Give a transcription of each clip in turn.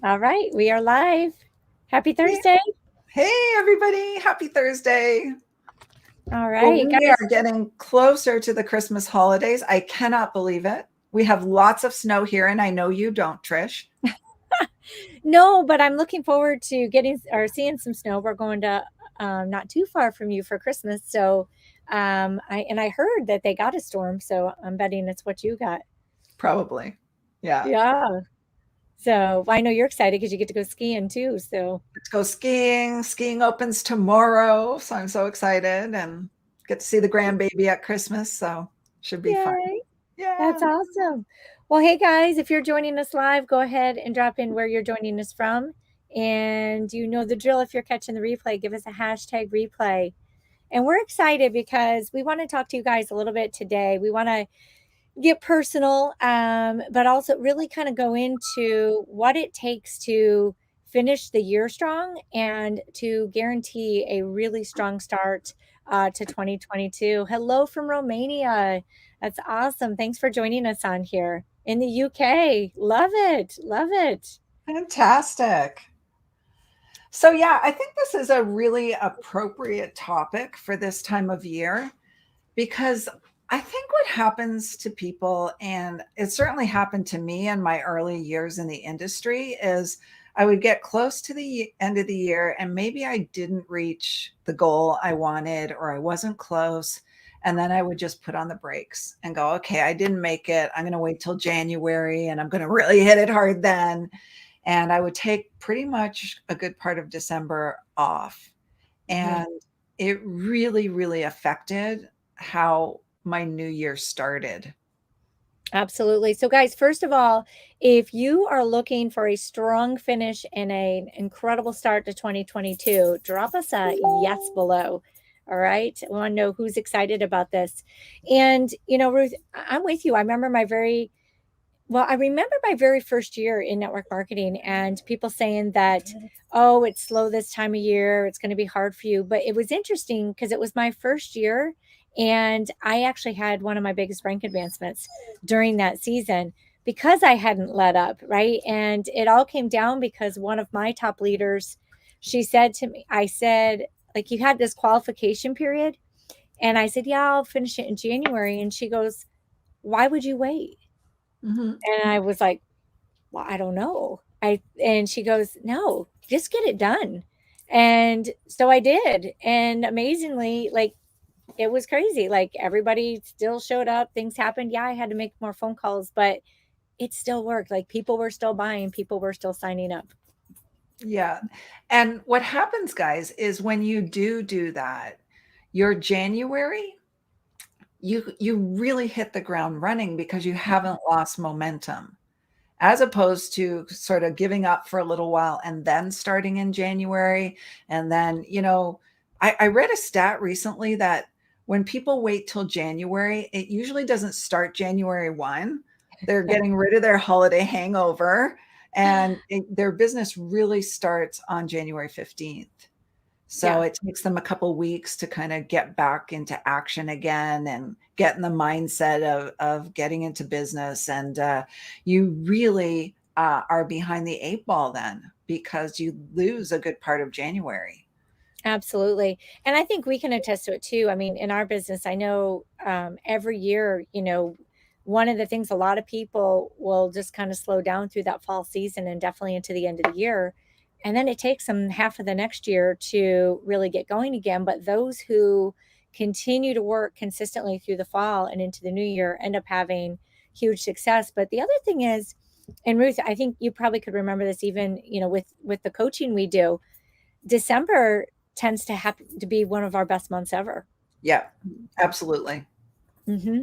All right, we are live. Happy Hey, Thursday. hey, everybody. Happy Thursday. All Well, right, we guys. are getting closer to the Christmas holidays. I cannot believe it. We have lots of snow here, and I know you don't, Trish. No, but I'm looking forward to getting or seeing some snow. We're going to not too far from you for Christmas. So, I heard that they got a storm, so I'm betting it's what you got. Probably. Yeah. Yeah. So I know you're excited because you get to go skiing too. So, Let's go skiing. Skiing opens tomorrow. So I'm so excited and get to see the grandbaby at Christmas. So should be fun. yay. Yeah. That's awesome. Well, hey guys, if you're joining us live, go ahead and drop in where you're joining us from. And you know the drill. If you're catching the replay, give us a hashtag replay. And we're excited because we want to talk to you guys a little bit today. We want to get personal, but also really kind of go into what it takes to finish the year strong and to guarantee a really strong start to 2022. Hello from Romania. That's awesome. Thanks for joining us on here in the UK. Love it. Love it. Fantastic. So, yeah, I think this is a really appropriate topic for this time of year because I think what happens to people, and it certainly happened to me in my early years in the industry, is I would get close to the end of the year and maybe I didn't reach the goal I wanted or I wasn't close. And then I would just put on the brakes and go, okay, I didn't make it. I'm going to wait till January and I'm going to really hit it hard then. And I would take pretty much a good part of December off. Mhm. And it really, really affected how my new year started. Absolutely. So, guys, first of all, if you are looking for a strong finish and an incredible start to 2022, drop us a yes below. All right. I want to know who's excited about this. And, you know, Ruth, I'm with you. I remember my very first year in network marketing and people saying that, oh, it's slow this time of year. It's going to be hard for you. But it was interesting because it was my first year. And I actually had one of my biggest rank advancements during that season because I hadn't let up. Right. And it all came down because one of my top leaders, she said to me, I said, like, you had this qualification period. And I said, yeah, I'll finish it in January. And she goes, why would you wait? Mhm. And I was like, well, I don't know. And she goes, no, just get it done. And so I did. And amazingly, like it was crazy. Like everybody still showed up, things happened. Yeah, I had to make more phone calls, but it still worked. Like people were still buying, people were still signing up. Yeah. And what happens, guys, is when you do that, your January, you really hit the ground running because you haven't lost momentum. As opposed to sort of giving up for a little while and then starting in January. And then, I read a stat recently that when people wait till January, it usually doesn't start January 1. They're getting rid of their holiday hangover and their business really starts on January 15th. So Yeah. it takes them a couple weeks to kind of get back into action again and get in the mindset of getting into business. And you really are behind the eight ball then because you lose a good part of January. Absolutely. And I think we can attest to it too. I mean, in our business, I know every year, you know, one of the things a lot of people will just kind of slow down through that fall season and definitely into the end of the year. And then it takes them half of the next year to really get going again. But those who continue to work consistently through the fall and into the new year end up having huge success. But the other thing is, and Ruth, I think you probably could remember this even, you know, with the coaching we do, December tends to happen to be one of our best months ever. Yeah, absolutely. Hmm.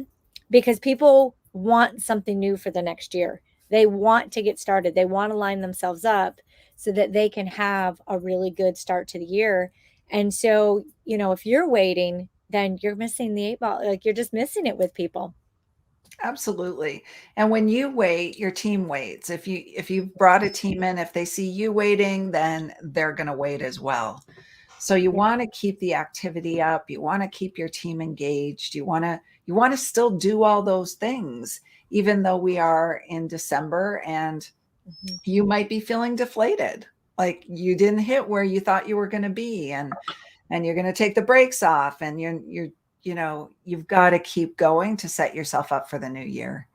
Because people want something new for the next year. They want to get started. They want to line themselves up so that they can have a really good start to the year. And so, you know, if you're waiting, then you're missing the eight ball. Like you're just missing it with people. Absolutely. And when you wait, your team waits. If you've brought a team in, if they see you waiting, then they're going to wait as well. So you Yeah. want to keep the activity up, you want to keep your team engaged, you want to still do all those things even though we are in December and Mhm. You might be feeling deflated, like you didn't hit where you thought you were going to be, and you're going to take the brakes off, and you've got to keep going to set yourself up for the new year.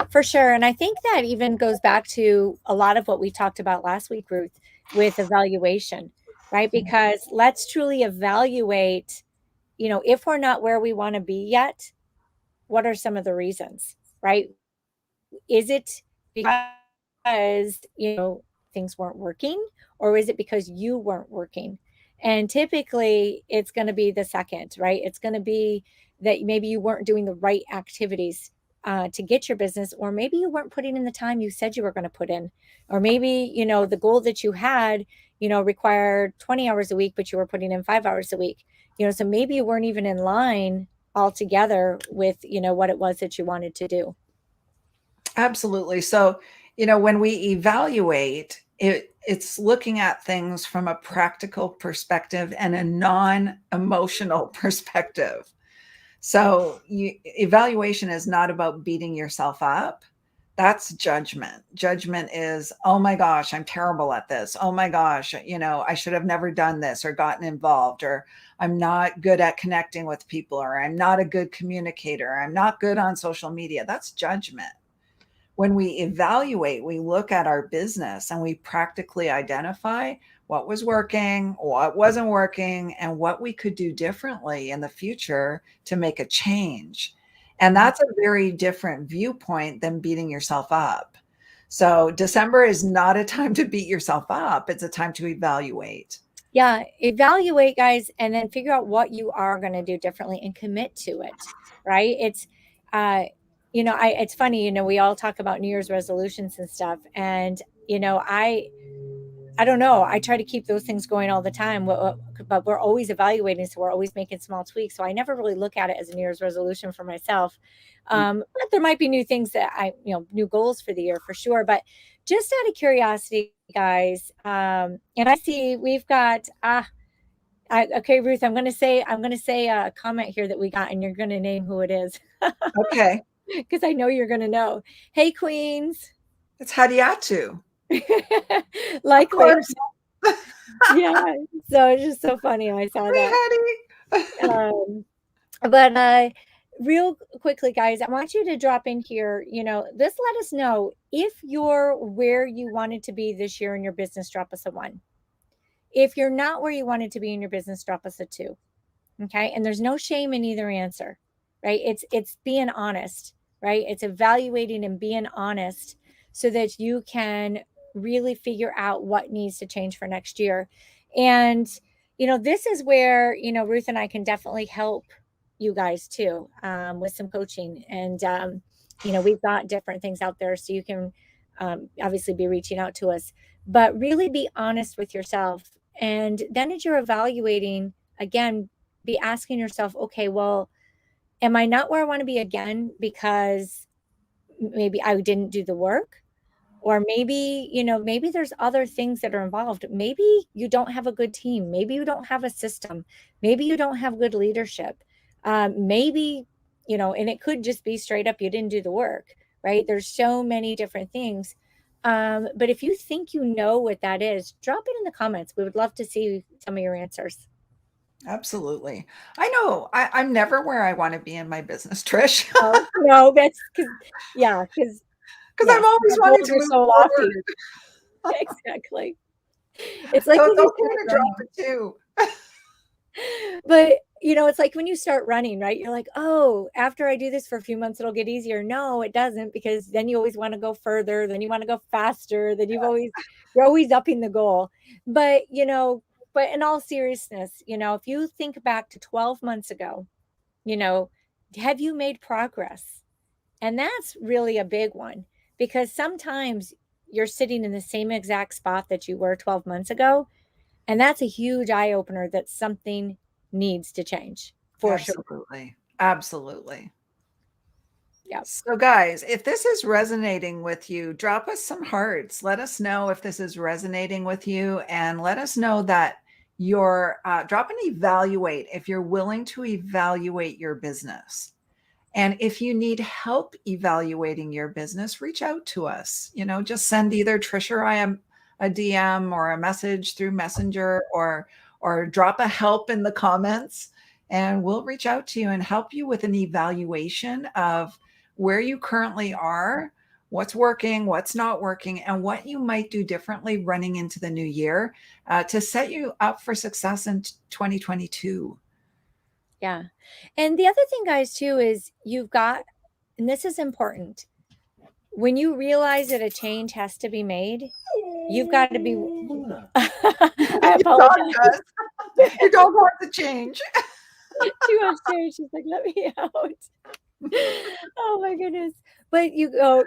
For sure. And I think that even goes back to a lot of what we talked about last week, Ruth, with evaluation, right? Because let's truly evaluate, if we're not where we want to be yet, what are some of the reasons, right? Is it because, things weren't working, or is it because you weren't working? And typically it's going to be the second, right? It's going to be that maybe you weren't doing the right activities to get your business, or maybe you weren't putting in the time you said you were going to put in, or maybe, the goal that you had, required 20 hours a week, but you were putting in 5 hours a week, so maybe you weren't even in line altogether with, what it was that you wanted to do. Absolutely. So, when we evaluate it's looking at things from a practical perspective and a non-emotional perspective. So, evaluation is not about beating yourself up. That's judgment. Judgment is, oh my gosh, I'm terrible at this. Oh my gosh, I should have never done this or gotten involved, or I'm not good at connecting with people, or I'm not a good communicator. I'm not good on social media. That's judgment. When we evaluate, we look at our business and we practically identify what was working, what wasn't working, and what we could do differently in the future to make a change. And that's a very different viewpoint than beating yourself up. So, December is not a time to beat yourself up, it's a time to evaluate. Yeah, evaluate, guys, and then figure out what you are going to do differently and commit to it, right? Uh, it's funny, we all talk about New Year's resolutions and stuff, and I don't know. I try to keep those things going all the time, but we're always evaluating, so we're always making small tweaks. So I never really look at it as a New Year's resolution for myself. But there might be new things that new goals for the year for sure. But just out of curiosity, guys, and I see we've got okay, Ruth, I'm gonna say a comment here that we got, and you're gonna name who it is Okay. because I know you're gonna know. Hey, Queens, It's Hadiatu. Of likely. course. Yeah, so it's just so funny I saw Hi, that. Hadi. But real quickly, guys, I want you to drop in here. This let us know if you're where you wanted to be this year in your business. Drop us a 1. If you're not where you wanted to be in your business, drop us a 2. Okay, and there's no shame in either answer, right? It's being honest, right? It's evaluating and being honest so that you can really figure out what needs to change for next year. And this is where Ruth and I can definitely help you guys too, with some coaching. And we've got different things out there, so you can obviously be reaching out to us, but really be honest with yourself. And then as you're evaluating, again, be asking yourself, okay, well, am I not where I want to be again because maybe I didn't do the work? Or maybe, maybe there's other things that are involved. Maybe you don't have a good team. Maybe you don't have a system. Maybe you don't have good leadership. Maybe, and it could just be straight up, you didn't do the work, right? There's so many different things. But if you think you know what that is, drop it in the comments. We would love to see some of your answers. Absolutely. I know I'm never where I want to be in my business, Trish, Oh, no, that's because because I'm yes, always our wanting goals to are move so lofty. forward. Exactly. It's like So when it's you okay start to drop running. it too. But, it's like when you start running, right? You're like, "Oh, after I do this for a few months, it'll get easier." No, it doesn't, because then you always wanna go further, then you wanna go faster, then you're always upping the goal. But, but in all seriousness, if you think back to 12 months ago, you know, have you made progress? And that's really a big one, because sometimes you're sitting in the same exact spot that you were 12 months ago. And that's a huge eye opener that something needs to change for sure. Absolutely. Absolutely. Yeah. So, guys, if this is resonating with you, drop us some hearts. Let us know if this is resonating with you, and let us know that drop and evaluate if you're willing to evaluate your business. And if you need help evaluating your business, reach out to us. Just send either Trisha or I a DM or a message through Messenger, or drop a help in the comments, and we'll reach out to you and help you with an evaluation of where you currently are, what's working, what's not working, and what you might do differently running into the new year to set you up for success in 2022. Yeah. And the other thing, guys, too, is you've got, and this is important, when you realize that a change has to be made, you've got to be. I Your dog apologize. does. Your dog wants to change. She wants to. She's like, let me out. Oh my goodness. But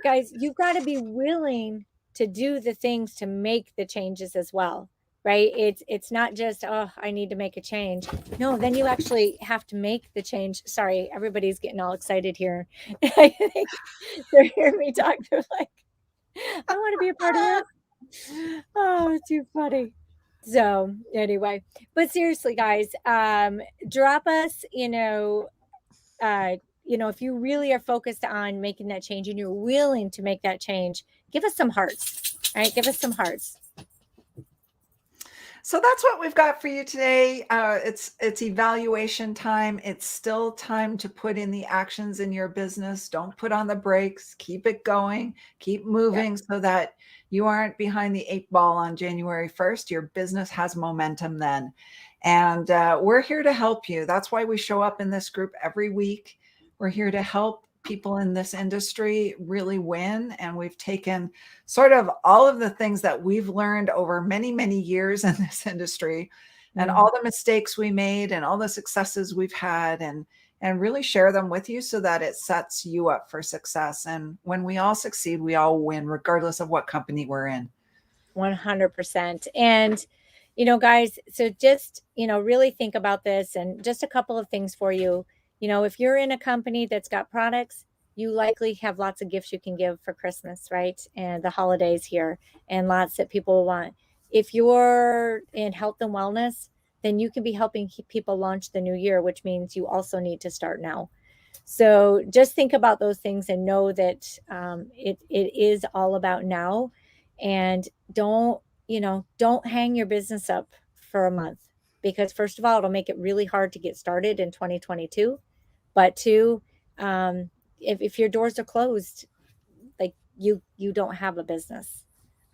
guys, you've got to be willing to do the things to make the changes as well. Right? It's not just, oh, I need to make a change. No, then you actually have to make the change. Sorry, everybody's getting all excited here. I think they're hearing me talk. They're like, I want to be a part of it. Oh, it's too funny. So anyway, but seriously, guys, drop us, if you really are focused on making that change and you're willing to make that change, give us some hearts. All right, give us some hearts. So that's what we've got for you today. It's evaluation time. It's still time to put in the actions in your business. Don't put on the brakes. Keep it going. Keep moving so that you aren't behind the 8 ball on January 1st. Your business has momentum then. And we're here to help you. That's why we show up in this group every week. We're here to help people in this industry really win. And we've taken sort of all of the things that we've learned over many, many years in this industry, and all the mistakes we made and all the successes we've had, and really share them with you so that it sets you up for success. And when we all succeed, we all win, regardless of what company we're in. 100%. And, guys, so just, really think about this, and just a couple of things for you. If you're in a company that's got products, you likely have lots of gifts you can give for Christmas, right? And the holidays here, and lots that people want. If you're in health and wellness, then you can be helping people launch the new year, which means you also need to start now. So just think about those things and know that it is all about now. And don't hang your business up for a month, because first of all, it'll make it really hard to get started in 2022. But two, if your doors are closed, like you don't have a business.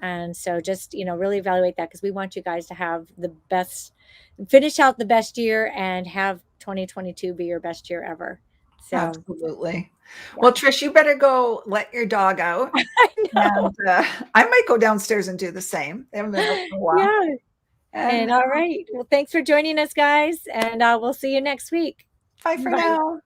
And so just, really evaluate that, because we want you guys to have the best, finish out the best year and have 2022 be your best year ever. So Absolutely. Yeah. Well, Trish, you better go let your dog out. I know. And I might go downstairs and do the same. They haven't been out for a while. Yeah. And all right. Well, thanks for joining us, guys. And we'll see you next week. Bye for now.